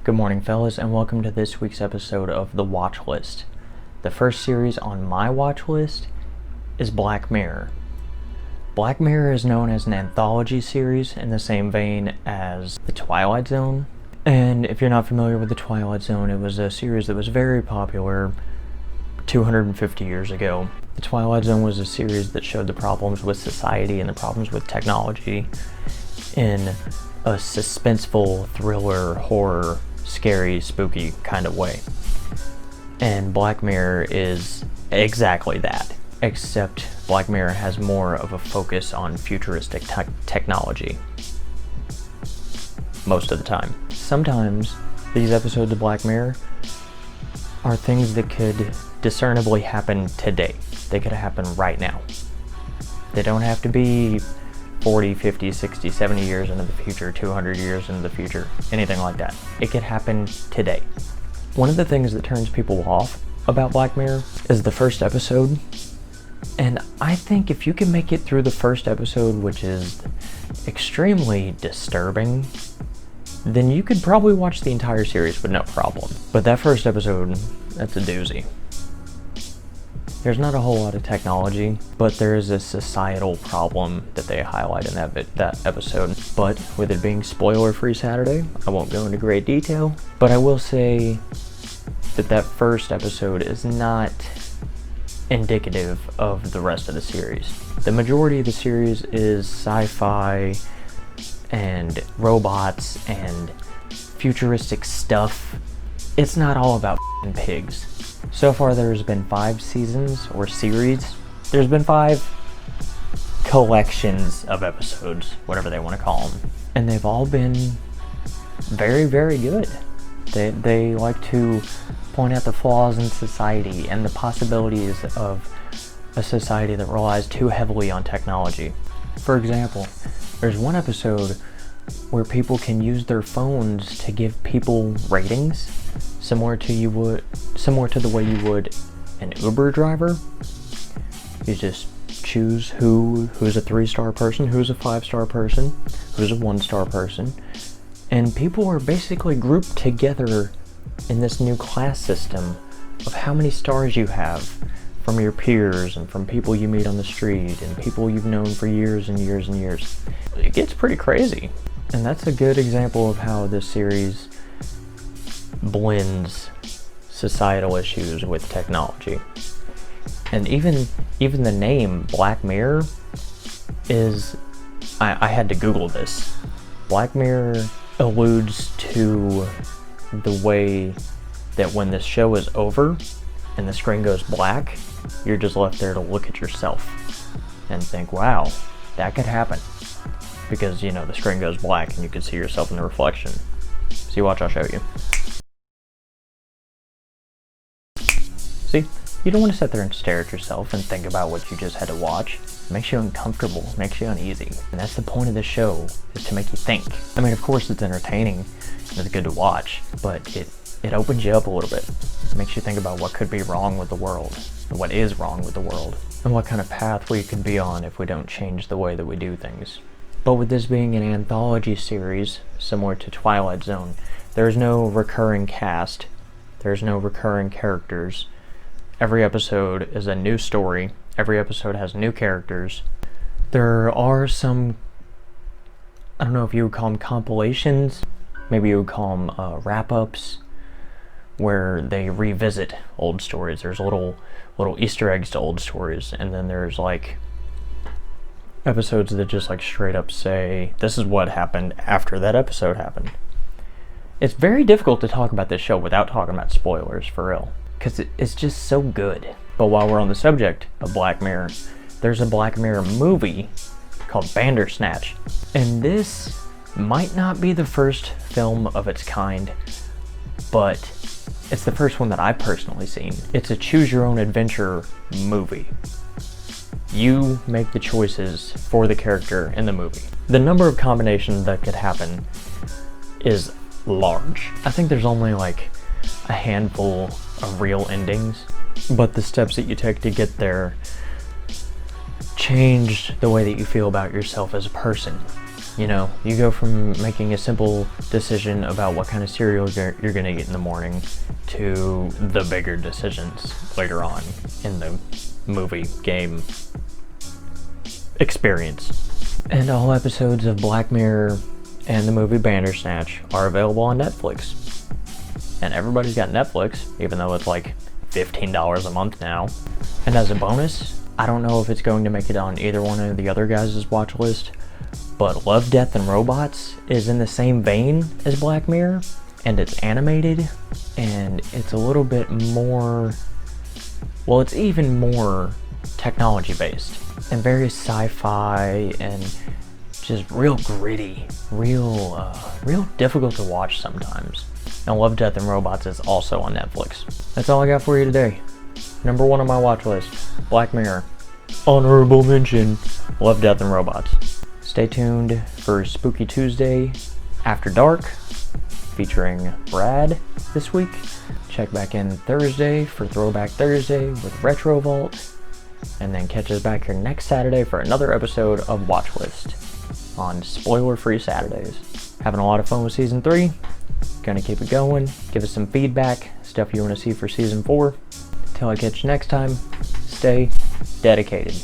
Good morning, fellas, and welcome to this week's episode of the Watch List. The first series on my watch list is Black Mirror. Black Mirror is known as an anthology series in the same vein as The Twilight Zone. And if you're not familiar with The Twilight Zone, it was a series that was very popular 250 years ago. The Twilight Zone was a series that showed the problems with society and the problems with technology in a suspenseful, thriller, horror, scary, spooky kind of way. And Black Mirror is exactly that, except Black Mirror has more of a focus on futuristic technology most of the time. Sometimes these episodes of Black Mirror are things that could discernibly happen today. They could happen right now. They don't have to be 40, 50, 60, 70 years into the future, 200 years into the future, anything like that. It could happen today. One of the things that turns people off about Black Mirror is the first episode. And I think if you can make it through the first episode, which is extremely disturbing, then you could probably watch the entire series with no problem. But that first episode, that's a doozy. There's not a whole lot of technology, but there is a societal problem that they highlight in that episode. But with it being spoiler-free Saturday, I won't go into great detail, but I will say that first episode is not indicative of the rest of the series. The majority of the series is sci-fi and robots and futuristic stuff. It's not all about pigs. So far there's been 5 seasons or series. There's been 5 collections of episodes, whatever they want to call them. And they've all been very, very good. They like to point out the flaws in society and the possibilities of a society that relies too heavily on technology. For example, there's one episode where people can use their phones to give people ratings, similar to the way you would an Uber driver. You just choose who's a 3-star person, who's a 5-star person, who's a 1-star person, and people are basically grouped together in this new class system of how many stars you have from your peers and from people you meet on the street and people you've known for years and years and years. It gets pretty crazy. And that's a good example of how this series blends societal issues with technology. And even the name Black Mirror is, I had to Google this. Black Mirror alludes to the way that when this show is over and the screen goes black, you're just left there to look at yourself and think, wow, that could happen. Because, you know, the screen goes black and you can see yourself in the reflection. See, watch, I'll show you. See, you don't want to sit there and stare at yourself and think about what you just had to watch. It makes you uncomfortable, it makes you uneasy. And that's the point of the show, is to make you think. I mean, of course it's entertaining and it's good to watch, but it opens you up a little bit. It makes you think about what could be wrong with the world, and what is wrong with the world, and what kind of path we could be on if we don't change the way that we do things. But with this being an anthology series, similar to Twilight Zone, there's no recurring cast, there's no recurring characters. Every episode is a new story, every episode has new characters. There are some, I don't know if you would call them compilations, maybe you would call them wrap-ups, where they revisit old stories. There's little Easter eggs to old stories, and then there's like episodes that just like straight up say, this is what happened after that episode happened. It's very difficult to talk about this show without talking about spoilers, for real, because it's just so good. But while we're on the subject of Black Mirror, there's a Black Mirror movie called Bandersnatch. And this might not be the first film of its kind, but it's the first one that I've personally seen. It's a choose-your-own-adventure movie. You make the choices for the character in the movie. The number of combinations that could happen is large. I think there's only like a handful of real endings, but the steps that you take to get there change the way that you feel about yourself as a person. You know, you go from making a simple decision about what kind of cereal you're gonna eat in the morning to the bigger decisions later on in the movie, game, experience. And all episodes of Black Mirror and the movie Bandersnatch are available on Netflix. And everybody's got Netflix, even though it's like $15 a month now. And as a bonus, I don't know if it's going to make it on either one of the other guys' watch list, but Love, Death, and Robots is in the same vein as Black Mirror, and it's animated, and it's a little bit more, well, it's even more technology-based, and very sci-fi, and just real gritty, real difficult to watch sometimes. And Love, Death, and Robots is also on Netflix. That's all I got for you today. Number 1 on my watch list, Black Mirror. Honorable mention, Love, Death, and Robots. Stay tuned for Spooky Tuesday After Dark, featuring Brad this week. Check back in Thursday for Throwback Thursday with Retro Vault. And then catch us back here next Saturday for another episode of WatchList on spoiler-free Saturdays. Having a lot of fun with Season 3. Gonna keep it going. Give us some feedback, stuff you want to see for Season 4. Till I catch you next time, stay dedicated.